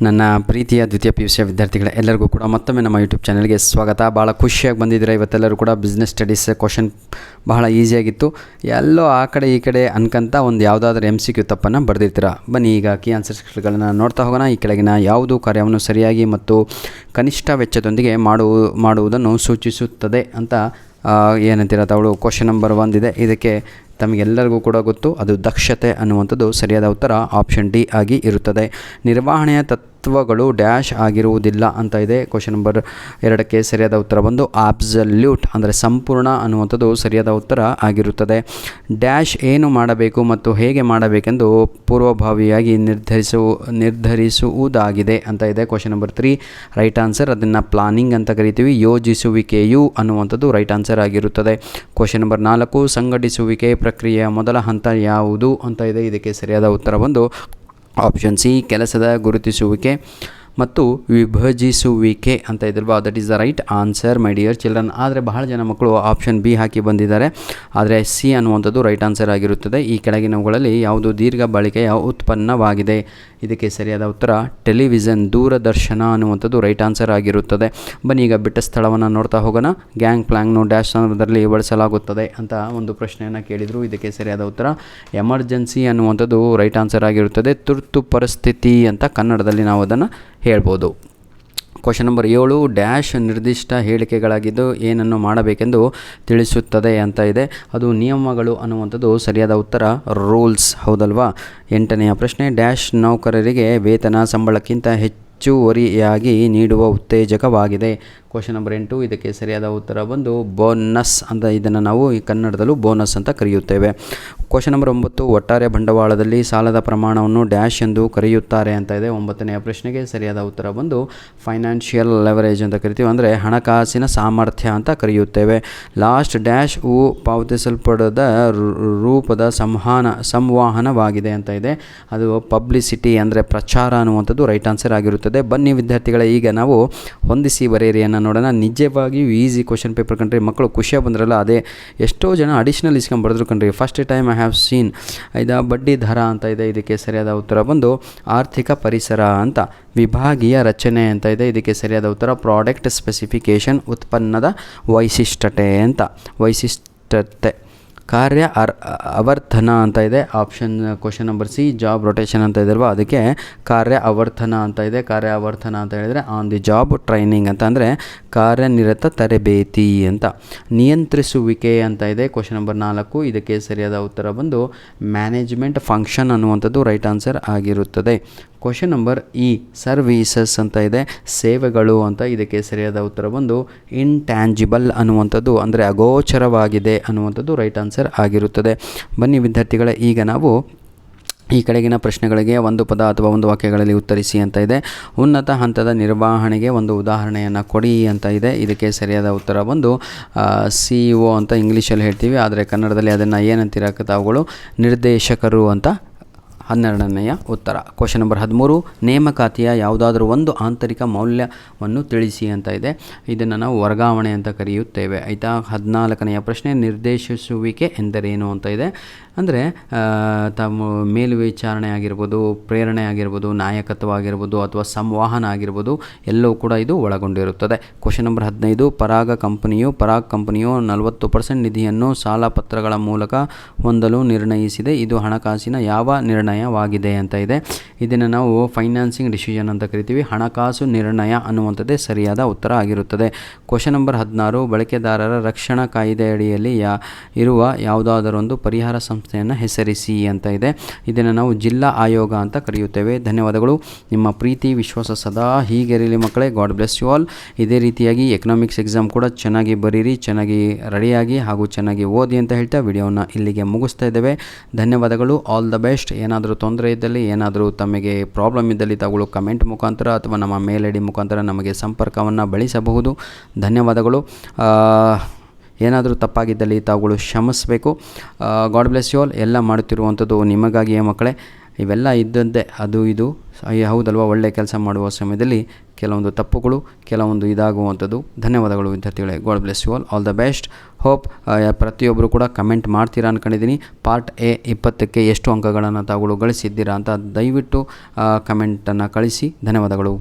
ನನ್ನ ಪ್ರೀತಿಯ ದ್ವಿತೀಯ ಪಿ ಯು ಸಿಯ ವಿದ್ಯಾರ್ಥಿಗಳ ಎಲ್ಲರಿಗೂ ಕೂಡ ಮತ್ತೊಮ್ಮೆ ನಮ್ಮ ಯೂಟ್ಯೂಬ್ ಚಾನಲ್ಗೆ ಸ್ವಾಗತ. ಭಾಳ ಖುಷಿಯಾಗಿ ಬಂದಿದ್ದೀರಾ ಇವತ್ತೆಲ್ಲರೂ ಕೂಡ. ಬಿಸ್ನೆಸ್ ಸ್ಟಡೀಸ್ ಕ್ವಶನ್ ಬಹಳ ಈಸಿಯಾಗಿತ್ತು. ಎಲ್ಲೋ ಆ ಕಡೆ ಈ ಕಡೆ ಅನ್ಕಂತ ಒಂದು ಯಾವುದಾದ್ರೂ MCQ ತಪ್ಪನ್ನು ಬರೆದಿರ್ತೀರ. ಬನ್ನಿ ಈಗ ಕೀ ಆನ್ಸರ್ಸ್ಗಳನ್ನು ನೋಡ್ತಾ ಹೋಗೋಣ. ಈ ಕೆಳಗಿನ ಯಾವುದು ಕಾರ್ಯವನ್ನು ಸರಿಯಾಗಿ ಮತ್ತು ಕನಿಷ್ಠ ವೆಚ್ಚದೊಂದಿಗೆ ಮಾಡುವುದನ್ನು ಸೂಚಿಸುತ್ತದೆ ಅಂತ ಏನಂತೀರ ತಾವಳು. ಕ್ವಶನ್ ನಂಬರ್ 1 ಇದೆ. ಇದಕ್ಕೆ ತಮಗೆಲ್ಲರಿಗೂ ಕೂಡ ಗೊತ್ತು, ಅದು ದಕ್ಷತೆ ಅನ್ನುವಂಥದ್ದು ಸರಿಯಾದ ಉತ್ತರ ಆಪ್ಷನ್ ಡಿ ಆಗಿ ಇರುತ್ತದೆ. ನಿರ್ವಹಣೆಯ ತತ್ವಗಳು ಡ್ಯಾಶ್ ಆಗಿರುವುದಿಲ್ಲ ಅಂತ ಇದೆ. ಕ್ವಶನ್ ನಂಬರ್ 2ಕ್ಕೆ ಸರಿಯಾದ ಉತ್ತರ ಬಂದು ಆಬ್ಸಲ್ಯೂಟ್ ಅಂದರೆ ಸಂಪೂರ್ಣ ಅನ್ನುವಂಥದ್ದು ಸರಿಯಾದ ಉತ್ತರ ಆಗಿರುತ್ತದೆ. ಡ್ಯಾಶ್ ಏನು ಮಾಡಬೇಕು ಮತ್ತು ಹೇಗೆ ಮಾಡಬೇಕೆಂದು ಪೂರ್ವಭಾವಿಯಾಗಿ ನಿರ್ಧರಿಸುವುದಾಗಿದೆ ಅಂತ ಇದೆ. Question number 3 right answer. ಅದನ್ನು ಪ್ಲಾನಿಂಗ್ ಅಂತ ಕರಿತೀವಿ. ಯೋಜಿಸುವಿಕೆಯು ಅನ್ನುವಂಥದ್ದು ರೈಟ್ ಆನ್ಸರ್ ಆಗಿರುತ್ತದೆ. ಕ್ವಶನ್ ನಂಬರ್ 4 ಸಂಘಟಿಸುವಿಕೆ ಪ್ರಕ್ರಿಯೆಯ ಮೊದಲ ಹಂತ ಯಾವುದು ಅಂತ ಇದೆ. ಇದಕ್ಕೆ ಸರಿಯಾದ ಉತ್ತರ ಬಂದು ಆಪ್ಷನ್ ಸಿ ಕೆಲಸದ ಗುರುತಿಸುವಿಕೆ ಮತ್ತು ವಿಭಜಿಸುವಿಕೆ ಅಂತ ಇದ್ರಲ್ವಾ, that is the right answer my dear children. ಆದರೆ ಬಹಳ ಜನ ಮಕ್ಕಳು ಆಪ್ಷನ್ ಬಿ ಹಾಕಿ ಬಂದಿದ್ದಾರೆ, ಆದರೆ ಸಿ ಅನ್ನುವಂಥದ್ದು ರೈಟ್ ಆನ್ಸರ್ ಆಗಿರುತ್ತದೆ. ಈ ಕೆಳಗಿನವುಗಳಲ್ಲಿ ಯಾವುದು ದೀರ್ಘ ಬಾಳಿಕೆಯ ಉತ್ಪನ್ನವಾಗಿದೆ? ಇದಕ್ಕೆ ಸರಿಯಾದ ಉತ್ತರ ಟೆಲಿವಿಷನ್, ದೂರದರ್ಶನ ಅನ್ನುವಂಥದ್ದು ರೈಟ್ ಆನ್ಸರ್ ಆಗಿರುತ್ತದೆ. ಬನ್ನಿ ಈಗ ಬಿಟ್ಟ ಸ್ಥಳವನ್ನು ನೋಡ್ತಾ ಹೋಗೋಣ. ಗ್ಯಾಂಗ್ ಪ್ಲಾಂಗ್ನು ಡ್ಯಾಶ್ ಸಂದರ್ಭದಲ್ಲಿ ಬಳಸಲಾಗುತ್ತದೆ ಅಂತ ಒಂದು ಪ್ರಶ್ನೆಯನ್ನು ಕೇಳಿದರು. ಇದಕ್ಕೆ ಸರಿಯಾದ ಉತ್ತರ ಎಮರ್ಜೆನ್ಸಿ ಅನ್ನುವಂಥದ್ದು ರೈಟ್ ಆನ್ಸರ್ ಆಗಿರುತ್ತದೆ. ತುರ್ತು ಪರಿಸ್ಥಿತಿ ಅಂತ ಕನ್ನಡದಲ್ಲಿ ನಾವು ಅದನ್ನು ಹೇಳ್ಬೋದು. ಕ್ವಶನ್ ನಂಬರ್ 7 ಡ್ಯಾಶ್ ನಿರ್ದಿಷ್ಟ ಹೇಳಿಕೆಗಳಾಗಿದ್ದು ಏನನ್ನು ಮಾಡಬೇಕೆಂದು ತಿಳಿಸುತ್ತದೆ ಅಂತ ಇದೆ. ಅದು ನಿಯಮಗಳು ಅನ್ನುವಂಥದ್ದು ಸರಿಯಾದ ಉತ್ತರ ರೂಲ್ಸ್, ಹೌದಲ್ವಾ. 8ನೆಯ ಪ್ರಶ್ನೆ ಡ್ಯಾಶ್ ನೌಕರರಿಗೆ ವೇತನ ಸಂಬಳಕ್ಕಿಂತ ಹೆಚ್ಚುವರಿಯಾಗಿ ನೀಡುವ ಉತ್ತೇಜಕವಾಗಿದೆ. ಕ್ವಶನ್ ನಂಬರ್ 8 ಇದಕ್ಕೆ ಸರಿಯಾದ ಉತ್ತರ ಬಂದು ಬೋನಸ್ ಅಂತ, ಇದನ್ನು ನಾವು ಈ ಕನ್ನಡದಲ್ಲೂ ಬೋನಸ್ ಅಂತ ಕರೆಯುತ್ತೇವೆ. ಕ್ವಶನ್ ನಂಬರ್ 9 ಒಟ್ಟಾರೆ ಬಂಡವಾಳದಲ್ಲಿ ಸಾಲದ ಪ್ರಮಾಣವನ್ನು ಡ್ಯಾಶ್ ಎಂದು ಕರೆಯುತ್ತಾರೆ ಅಂತ ಇದೆ. 9ನೆಯ ಪ್ರಶ್ನೆಗೆ ಸರಿಯಾದ ಉತ್ತರ ಬಂದು ಫೈನಾನ್ಷಿಯಲ್ ಲೆವರೇಜ್ ಅಂತ ಕರಿತೀವಿ, ಅಂದರೆ ಹಣಕಾಸಿನ ಸಾಮರ್ಥ್ಯ ಅಂತ ಕರೆಯುತ್ತೇವೆ. ಲಾಸ್ಟ್ ಡ್ಯಾಶ್ ಪಾವತಿಸಲ್ಪಡದ ರೂಪದ ಸಂವಹನವಾಗಿದೆ ಅಂತ ಇದೆ. ಅದು ಪಬ್ಲಿಸಿಟಿ ಅಂದರೆ ಪ್ರಚಾರ ಅನ್ನುವಂಥದ್ದು ರೈಟ್ ಆನ್ಸರ್ ಆಗಿರುತ್ತದೆ. ಬನ್ನಿ ವಿದ್ಯಾರ್ಥಿಗಳ ಈಗ ನಾವು ಹೊಂದಿಸಿ ಬರೆಯಿರಿಯನ್ನು ನೋಡೋಣ. ನಿಜವಾಗಿಯೂ ಈಸಿ ಕ್ವಶನ್ ಪೇಪರ್ ಕಣ್ರಿ. ಮಕ್ಕಳು ಖುಷಿಯಾಗಿ ಬಂದ್ರಲ್ಲ, ಅದೇ ಎಷ್ಟೋ ಜನ ಅಡಿಷ್ನಲ್ ಇಸ್ಕೊಂಡು ಬರೆದ್ರು ಕಣ್ರಿ. First time I have seen. ಇದು ಬಡ್ಡಿ ದರ ಅಂತ ಇದೆ. ಇದಕ್ಕೆ ಸರಿಯಾದ ಉತ್ತರ ಬಂದು ಆರ್ಥಿಕ ಪರಿಸರ ಅಂತ. ವಿಭಾಗೀಯ ರಚನೆ ಅಂತ ಇದೆ. ಇದಕ್ಕೆ ಸರಿಯಾದ ಉತ್ತರ ಪ್ರಾಡಕ್ಟ್ ಸ್ಪೆಸಿಫಿಕೇಷನ್, ಉತ್ಪನ್ನದ ವೈಶಿಷ್ಟ್ಯತೆ ಅಂತ. ವೈಶಿಷ್ಟ್ಯತೆ. ಕಾರ್ಯ ಆವರ್ತನ ಅಂತ ಇದೆ. Option question number C job rotation ಅಂತ ಇದಲ್ವ, ಅದಕ್ಕೆ ಕಾರ್ಯ ಆವರ್ತನ ಅಂತ ಇದೆ. ಕಾರ್ಯ ಆವರ್ತನ ಅಂತ ಹೇಳಿದರೆ ಆನ್ ದಿ ಜಾಬ್ ಟ್ರೈನಿಂಗ್ ಅಂತ, ಅಂದರೆ ಕಾರ್ಯನಿರತ ತರಬೇತಿ ಅಂತ. ನಿಯಂತ್ರಿಸುವಿಕೆ ಅಂತ ಇದೆ. ಕ್ವಶನ್ ನಂಬರ್ 4 ಇದಕ್ಕೆ ಸರಿಯಾದ ಉತ್ತರ ಬಂದು ಮ್ಯಾನೇಜ್ಮೆಂಟ್ ಫಂಕ್ಷನ್ ಅನ್ನುವಂಥದ್ದು ರೈಟ್ ಆನ್ಸರ್ ಆಗಿರುತ್ತದೆ. ಕ್ವಶನ್ ನಂಬರ್ ಸರ್ವೀಸಸ್ ಅಂತ ಇದೆ, ಸೇವೆಗಳು ಅಂತ. ಇದಕ್ಕೆ ಸರಿಯಾದ ಉತ್ತರ ಬಂದು ಇಂಟ್ಯಾಂಜಿಬಲ್ ಅನ್ನುವಂಥದ್ದು, ಅಂದರೆ ಅಗೋಚರವಾಗಿದೆ ಅನ್ನುವಂಥದ್ದು ರೈಟ್ ಆನ್ಸರ್ ಆಗಿರುತ್ತದೆ. ಬನ್ನಿ ವಿದ್ಯಾರ್ಥಿಗಳ ಈಗ ನಾವು ಈ ಕೆಳಗಿನ ಪ್ರಶ್ನೆಗಳಿಗೆ ಒಂದು ಪದ ಅಥವಾ ಒಂದು ವಾಕ್ಯಗಳಲ್ಲಿ ಉತ್ತರಿಸಿ ಅಂತ ಇದೆ. ಉನ್ನತ ಹಂತದ ನಿರ್ವಹಣೆಗೆ ಒಂದು ಉದಾಹರಣೆಯನ್ನು ಕೊಡಿ ಅಂತ ಇದೆ. ಇದಕ್ಕೆ ಸರಿಯಾದ ಉತ್ತರ ಬಂದು CEO ಅಂತ ಇಂಗ್ಲೀಷಲ್ಲಿ ಹೇಳ್ತೀವಿ, ಆದರೆ ಕನ್ನಡದಲ್ಲಿ ಅದನ್ನು ಏನಂತೀರ ತಾವುಗಳು, ನಿರ್ದೇಶಕರು ಅಂತ 12ನೆಯ ಉತ್ತರ. ಕ್ವಶನ್ ನಂಬರ್ 13 ನೇಮಕಾತಿಯ ಯಾವುದಾದ್ರೂ ಒಂದು ಆಂತರಿಕ ಮೌಲ್ಯವನ್ನು ತಿಳಿಸಿ ಅಂತ ಇದೆ. ಇದನ್ನು ನಾವು ವರ್ಗಾವಣೆ ಅಂತ ಕರೆಯುತ್ತೇವೆ, ಆಯಿತಾ. 14ನೆಯ ಪ್ರಶ್ನೆ ನಿರ್ದೇಶಿಸುವಿಕೆ ಎಂದರೇನು ಅಂತ ಇದೆ. ಅಂದರೆ ತಮ್ಮ ಮೇಲ್ವಿಚಾರಣೆ ಆಗಿರ್ಬೋದು, ಪ್ರೇರಣೆ ಆಗಿರ್ಬೋದು, ನಾಯಕತ್ವ ಆಗಿರ್ಬೋದು ಅಥವಾ ಸಂವಹನ ಆಗಿರ್ಬೋದು, ಎಲ್ಲವೂ ಕೂಡ ಇದು ಒಳಗೊಂಡಿರುತ್ತದೆ. ಕ್ವಶನ್ ನಂಬರ್ 15 ಪರಾಗ್ ಕಂಪನಿಯು 40% ನಿಧಿಯನ್ನು ಸಾಲ ಪತ್ರಗಳ ಮೂಲಕ ಹೊಂದಲು ನಿರ್ಣಯಿಸಿದೆ. ಇದು ಹಣಕಾಸಿನ ಯಾವ ನಿರ್ಣಯವಾಗಿದೆ ಅಂತ ಇದೆ. ಇದನ್ನು ನಾವು ಫೈನಾನ್ಸಿಂಗ್ ಡಿಸಿಷನ್ ಅಂತ ಕರಿತೀವಿ. ಹಣಕಾಸು ನಿರ್ಣಯ ಅನ್ನುವಂಥದ್ದೇ ಸರಿಯಾದ ಉತ್ತರ ಆಗಿರುತ್ತದೆ. ಕ್ವಶನ್ ನಂಬರ್ 16 ಬಳಕೆದಾರರ ರಕ್ಷಣಾ ಕಾಯ್ದೆಯಡಿಯಲ್ಲಿ ಇರುವ ಯಾವುದಾದರೊಂದು ಪರಿಹಾರ ಸಂಸ್ಥೆಯನ್ನು ಹೆಸರಿಸಿ ಅಂತ ಇದೆ. ಇದನ್ನು ನಾವು ಜಿಲ್ಲಾ ಆಯೋಗ ಅಂತ ಕರೆಯುತ್ತೇವೆ. ಧನ್ಯವಾದಗಳು. ನಿಮ್ಮ ಪ್ರೀತಿ ವಿಶ್ವಾಸ ಸದಾ ಹೀಗಿರಲಿ ಮಕ್ಕಳೇ. God bless you all. ಇದೇ ರೀತಿಯಾಗಿ ಎಕನಾಮಿಕ್ಸ್ ಎಕ್ಸಾಮ್ ಕೂಡ ಚೆನ್ನಾಗಿ ಬರೀರಿ, ಚೆನ್ನಾಗಿ ರೆಡಿಯಾಗಿ ಹಾಗೂ ಚೆನ್ನಾಗಿ ಓದಿ ಅಂತ ಹೇಳ್ತಾ ವಿಡಿಯೋನ ಇಲ್ಲಿಗೆ ಮುಗಿಸ್ತಾ ಇದ್ದೇವೆ. ಧನ್ಯವಾದಗಳು. All the best. ಏನಾದರೂ ತೊಂದರೆ ಇದ್ದಲ್ಲಿ, ಏನಾದರೂ ತಮಗೆ ಪ್ರಾಬ್ಲಮ್ ಇದ್ದಲ್ಲಿ ತಾವುಗಳು ಕಮೆಂಟ್ ಮುಖಾಂತರ ಅಥವಾ ನಮ್ಮ ಮೇಲ್ ID ಮುಖಾಂತರ ನಮಗೆ ಸಂಪರ್ಕವನ್ನು ಬಳಸಬಹುದು. ಧನ್ಯವಾದಗಳು. ಏನಾದರೂ ತಪ್ಪಾಗಿದ್ದಲ್ಲಿ ತಾವುಗಳು ಕ್ಷಮಿಸಬೇಕು. God bless you all. ಎಲ್ಲ ಮಾಡುತ್ತಿರುವಂಥದ್ದು ನಿಮಗಾಗಿಯೇ ಮಕ್ಕಳೇ. ಇವೆಲ್ಲ ಇದ್ದಂತೆ ಅದು ಇದು ಹೌದಲ್ವ, ಒಳ್ಳೆ ಕೆಲಸ ಮಾಡುವ ಸಮಯದಲ್ಲಿ ಕೆಲವೊಂದು ತಪ್ಪುಗಳು, ಕೆಲವೊಂದು ಇದಾಗುವಂಥದ್ದು. ಧನ್ಯವಾದಗಳು ವಿದ್ಯಾರ್ಥಿಗಳೇ. God bless you all the best. Hope ಪ್ರತಿಯೊಬ್ಬರು ಕೂಡ ಕಮೆಂಟ್ ಮಾಡ್ತೀರಾ ಅಂದ್ಕೊಂಡಿದ್ದೀನಿ. ಪಾರ್ಟ್ ಎ 20ಕ್ಕೆ ಎಷ್ಟು ಅಂಕಗಳನ್ನು ತಾವುಗಳು ಗಳಿಸಿದ್ದೀರಾ ಅಂತ ದಯವಿಟ್ಟು ಕಮೆಂಟನ್ನು ಕಳಿಸಿ. ಧನ್ಯವಾದಗಳು.